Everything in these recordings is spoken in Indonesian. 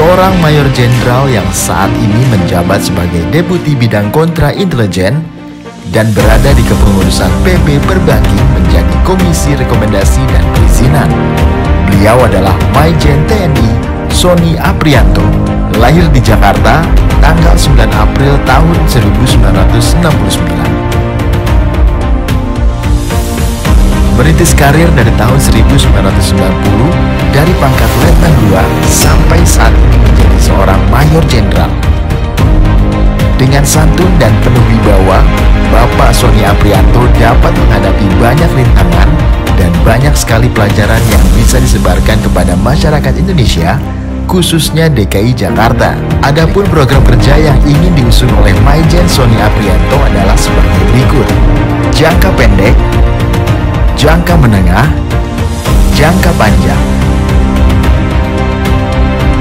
seorang mayor jenderal yang saat ini menjabat sebagai Deputi Bidang Kontra Intelijen dan berada di kepengurusan PB Perbaki menjadi Komisi Rekomendasi dan Perizinan. Beliau adalah Maijen TNI Sony Aprianto, lahir di Jakarta tanggal 9 April tahun 1969. Merintis karir dari tahun 1990 dari pangkat Letnan 2 sampai saat ini menjadi seorang Mayor Jenderal. Dengan santun dan penuh wibawa, Bapak Sony Aprianto dapat menghadapi banyak rintangan dan banyak sekali pelajaran yang bisa disebarkan kepada masyarakat Indonesia, khususnya DKI Jakarta. Adapun program kerja yang ingin diusung oleh Maijen Sony Aprianto adalah sebagai berikut: jangka pendek, jangka menengah, jangka panjang.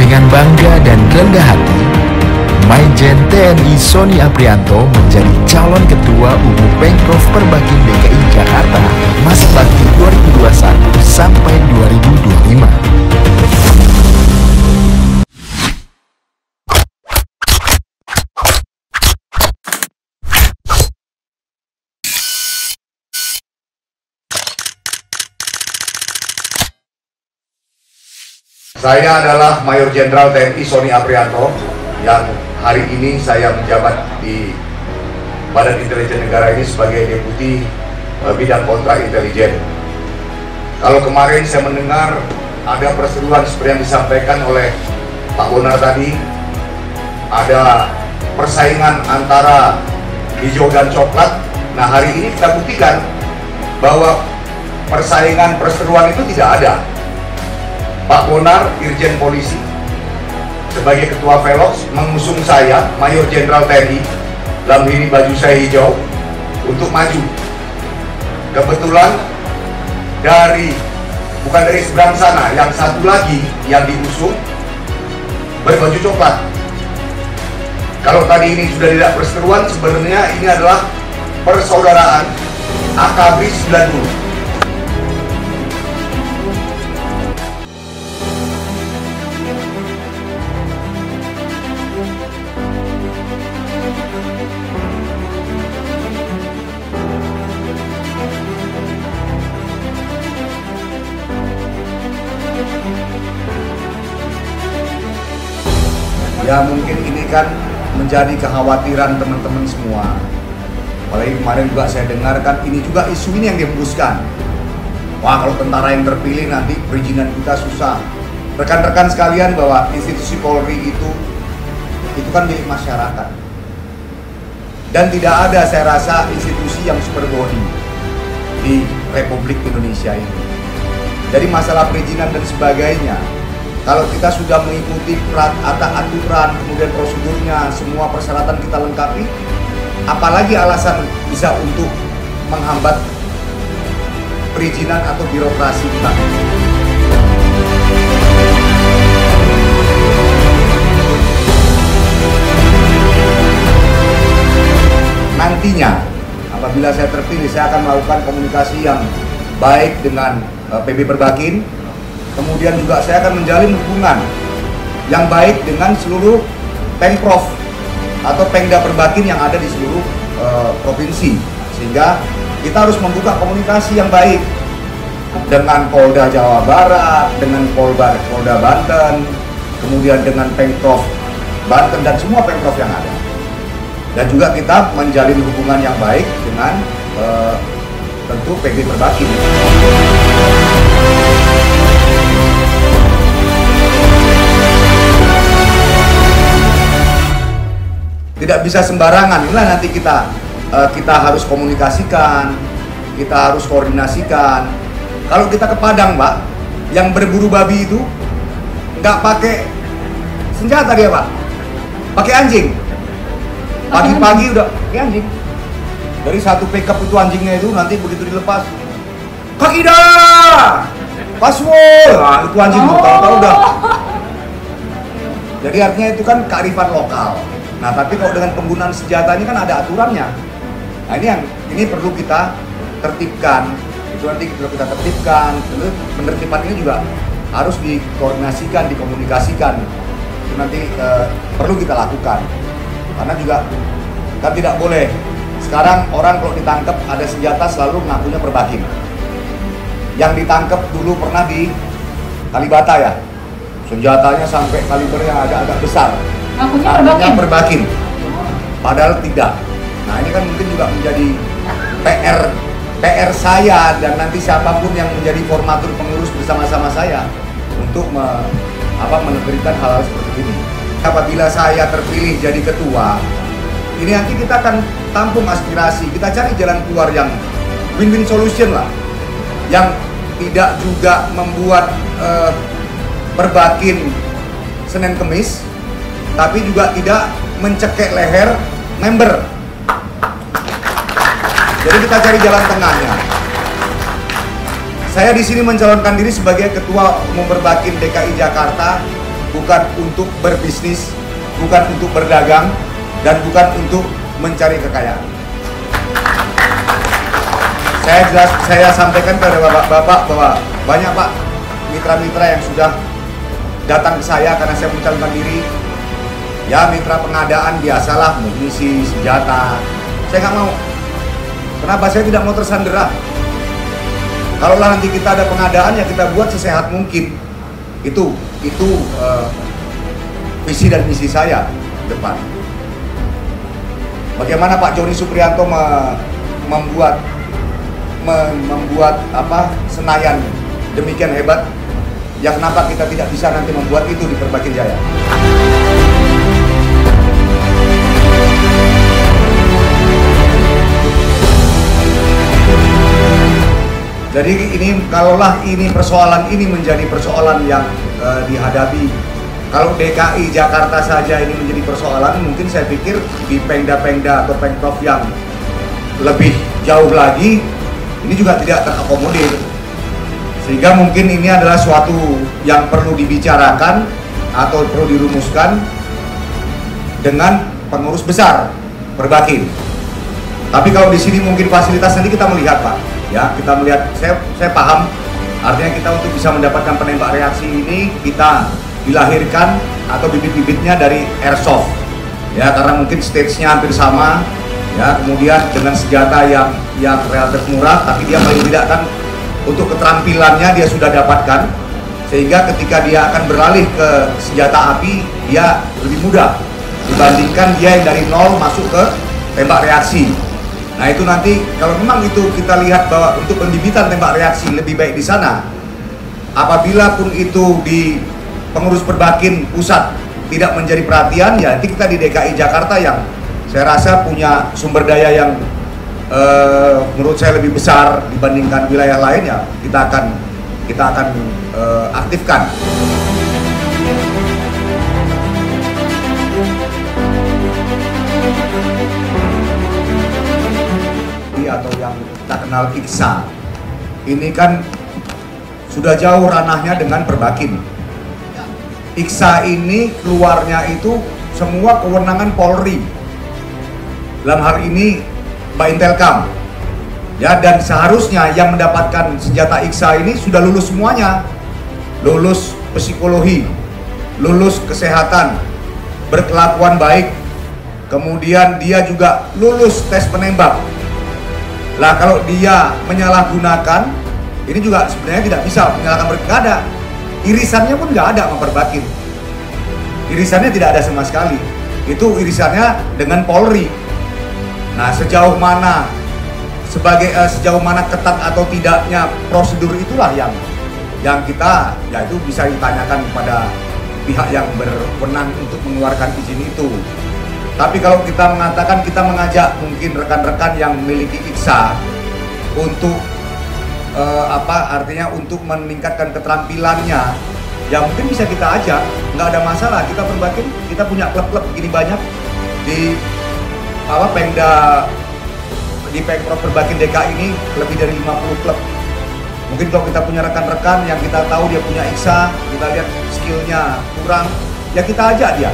Dengan bangga dan rendah hati, Maijen TNI Sony Aprianto menjadi calon Ketua Umum Pemprov Perbakin DKI Jakarta masa bakti 2021 sampai 2025. Saya adalah Mayor Jenderal TNI Sony Aprianto yang hari ini saya menjabat di Badan Intelijen Negara ini sebagai Deputi Bidang Kontra Intelijen. Kalau kemarin saya mendengar ada perseteruan seperti yang disampaikan oleh Pak Bonar tadi, ada persaingan antara hijau dan coklat. Nah, hari ini kita buktikan bahwa persaingan perseteruan itu tidak ada. Pak Bonar, Irjen Polisi, sebagai Ketua Velox mengusung saya, Mayor Jenderal TNI, dalam ini baju saya hijau, untuk maju. Kebetulan bukan dari seberang sana, yang satu lagi yang diusung berbaju coklat. Kalau tadi ini sudah tidak perseteruan, sebenarnya ini adalah persaudaraan AKABRI 90. Ya, mungkin ini kan menjadi kekhawatiran teman-teman semua. Apalagi kemarin juga saya dengarkan ini juga isu ini yang dihembuskan. Wah, kalau tentara yang terpilih nanti perizinan kita susah. Rekan-rekan sekalian, bahwa institusi Polri itu kan milik masyarakat. Dan tidak ada, saya rasa, institusi yang super body di Republik Indonesia ini. Dari masalah perizinan dan sebagainya, kalau kita sudah mengikuti aturan, kemudian prosedurnya, semua persyaratan kita lengkapi, apalagi alasan bisa untuk menghambat perizinan atau birokrasi kita. Nantinya, apabila saya terpilih, saya akan melakukan komunikasi yang baik dengan PB Perbakin. Kemudian juga saya akan menjalin hubungan yang baik dengan seluruh Pemprov atau Pemda Perbakin yang ada di seluruh provinsi. Sehingga kita harus membuka komunikasi yang baik dengan Polda Jawa Barat, dengan Polda Banten, kemudian dengan Pemprov Banten dan semua Pemprov yang ada. Dan juga kita menjalin hubungan yang baik dengan tentu PB Perbakin. Tidak bisa sembarangan. Inilah nanti kita harus komunikasikan, kita harus koordinasikan. Kalau kita ke Padang, Pak, yang berburu babi itu nggak pakai senjata dia, Pak, pakai anjing. Pagi-pagi udah pakai anjing. Dari satu pickup itu anjingnya itu nanti begitu dilepas, Kakida, Paswol, nah, itu anjing tuh, tahu-tahu udah. Jadi artinya itu kan kearifan lokal. Nah, tapi kalau dengan penggunaan senjata ini kan ada aturannya. Nah, ini perlu kita tertibkan. Itu nanti perlu kita tertibkan. Terus penertiban ini juga harus dikoordinasikan, dikomunikasikan itu nanti perlu kita lakukan. Karena juga kan tidak boleh sekarang orang kalau ditangkap ada senjata selalu mengakunya Perbakin. Yang ditangkap dulu pernah di Kalibata ya, senjatanya sampai kalibernya agak-agak besar, ngakunya Perbakin, padahal tidak. Nah ini kan mungkin juga menjadi PR saya dan nanti siapapun yang menjadi formatur pengurus bersama-sama saya untuk menerbitkan hal-hal seperti ini. Apabila saya terpilih jadi ketua, ini nanti kita akan tampung aspirasi, kita cari jalan keluar yang win-win solution lah, yang tidak juga membuat Perbakin Senin Kemis, tapi juga tidak mencekek leher member. Jadi kita cari jalan tengahnya. Saya di sini mencalonkan diri sebagai Ketua Umum Perbakin DKI Jakarta, bukan untuk berbisnis, bukan untuk berdagang, dan bukan untuk mencari kekayaan. Saya sampaikan kepada bapak-bapak bahwa banyak pak mitra-mitra yang sudah datang ke saya karena saya mencalonkan diri. Ya mitra pengadaan biasalah, munisi, senjata. Saya nggak mau. Kenapa? Saya tidak mau tersandera. Kalau nanti kita ada pengadaan ya kita buat sesehat mungkin. Itu visi dan misi saya depan. Bagaimana Pak Joni Supriyanto membuat Senayan demikian hebat, ya kenapa kita tidak bisa nanti membuat itu di Perbakin Jaya? Jadi kalaulah persoalan ini menjadi persoalan yang dihadapi, kalau DKI Jakarta saja ini menjadi persoalan, mungkin saya pikir di pengda-pengda atau pengprov yang lebih jauh lagi, ini juga tidak terakomodir. Sehingga mungkin ini adalah suatu yang perlu dibicarakan atau perlu dirumuskan dengan pengurus besar Perbakin. Tapi kalau di sini mungkin fasilitas nanti kita melihat Pak, ya kita melihat. Saya paham, artinya kita untuk bisa mendapatkan penembak reaksi ini kita dilahirkan atau bibit-bibitnya dari airsoft, ya karena mungkin stage-nya hampir sama, ya kemudian dengan senjata yang relatif murah, tapi dia paling tidak kan untuk keterampilannya dia sudah dapatkan, sehingga ketika dia akan beralih ke senjata api dia lebih mudah dibandingkan dia yang dari nol masuk ke tembak reaksi. Nah itu nanti kalau memang itu kita lihat bahwa untuk pembibitan tembak reaksi lebih baik di sana, apabila pun itu di pengurus Perbakin pusat tidak menjadi perhatian, ya nanti kita di DKI Jakarta yang saya rasa punya sumber daya yang menurut saya lebih besar dibandingkan wilayah lain, ya kita akan aktifkan. Atau yang kita kenal IKSA, ini kan sudah jauh ranahnya dengan Perbakin. IKSA ini keluarnya itu semua kewenangan Polri, dalam hal ini Baintelkam, ya, dan seharusnya yang mendapatkan senjata IKSA ini sudah lulus semuanya, lulus psikologi, lulus kesehatan, berkelakuan baik, kemudian dia juga lulus tes penembak. Lah kalau dia menyalahgunakan, ini juga sebenarnya tidak bisa menyalahkan, nggak ada. Irisannya pun nggak ada sama Perbakin. Irisannya tidak ada sama sekali. Itu irisannya dengan Polri. Nah sejauh mana ketat atau tidaknya prosedur itulah yang kita, ya itu bisa ditanyakan kepada pihak yang berwenang untuk mengeluarkan izin itu. Tapi kalau kita mengatakan kita mengajak mungkin rekan-rekan yang memiliki IKSA untuk artinya untuk meningkatkan keterampilannya, ya mungkin bisa kita ajak, nggak ada masalah. Kita Perbakin, kita punya klub-klub begini banyak di Pengda, di Pengprov Perbakin DKI ini lebih dari 50 klub. Mungkin kalau kita punya rekan-rekan yang kita tahu dia punya IKSA, kita lihat skillnya kurang, ya kita ajak dia.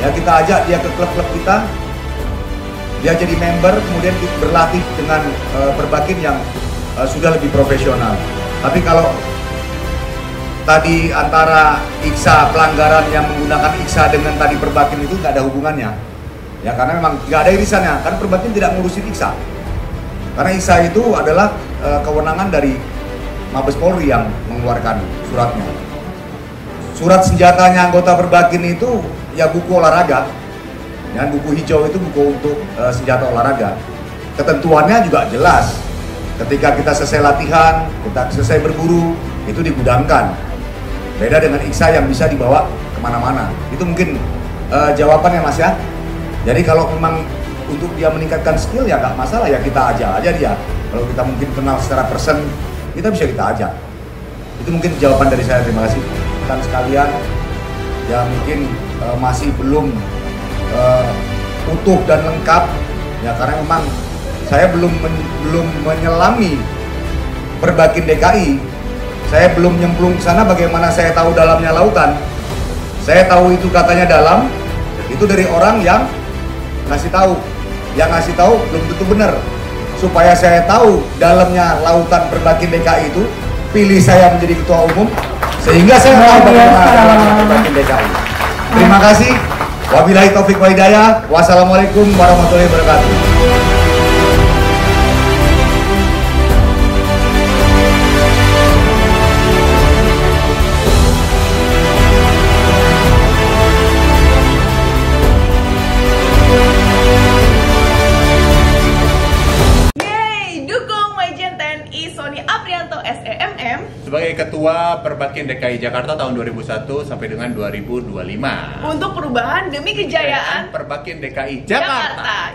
Ya kita ajak dia ke klub-klub kita, dia jadi member, kemudian berlatih dengan Perbakin yang sudah lebih profesional. Tapi kalau tadi antara IKSA pelanggaran yang menggunakan IKSA dengan tadi Perbakin itu nggak ada hubungannya. Ya karena memang nggak ada irisannya, karena Perbakin tidak ngurusin IKSA. Karena IKSA itu adalah kewenangan dari Mabes Polri yang mengeluarkan suratnya. Surat senjatanya anggota Perbakin itu ya buku olahraga. Dan buku hijau itu buku untuk senjata olahraga. Ketentuannya juga jelas. Ketika kita selesai latihan, kita selesai berburu, itu digudangkan. Beda dengan IKSA yang bisa dibawa kemana-mana. Itu mungkin jawabannya Mas ya. Jadi kalau memang untuk dia meningkatkan skill ya nggak masalah, ya kita ajak aja dia. Kalau kita mungkin kenal secara person, kita bisa kita ajak. Itu mungkin jawaban dari saya. Terima kasih. Dan sekalian yang mungkin masih belum utuh dan lengkap, ya karena memang saya belum menyelami Perbakin DKI. Saya belum nyemplung ke sana. Bagaimana saya tahu dalamnya lautan? Saya tahu itu katanya dalam, itu dari orang yang ngasih tahu. Yang ngasih tahu belum tentu benar. Supaya saya tahu dalamnya lautan Perbakin DKI itu, pilih saya menjadi ketua umum, sehingga saya tahu bagaimana dalamnya Perbakin DKI. Terima kasih. Wabillahi taufiq wa hidayah. Wassalamualaikum warahmatullahi wabarakatuh. Sony Aprianto SEMM sebagai Ketua Perbakin DKI Jakarta tahun 2001 sampai dengan 2025 untuk perubahan demi kejayaan Perbakin DKI Jakarta.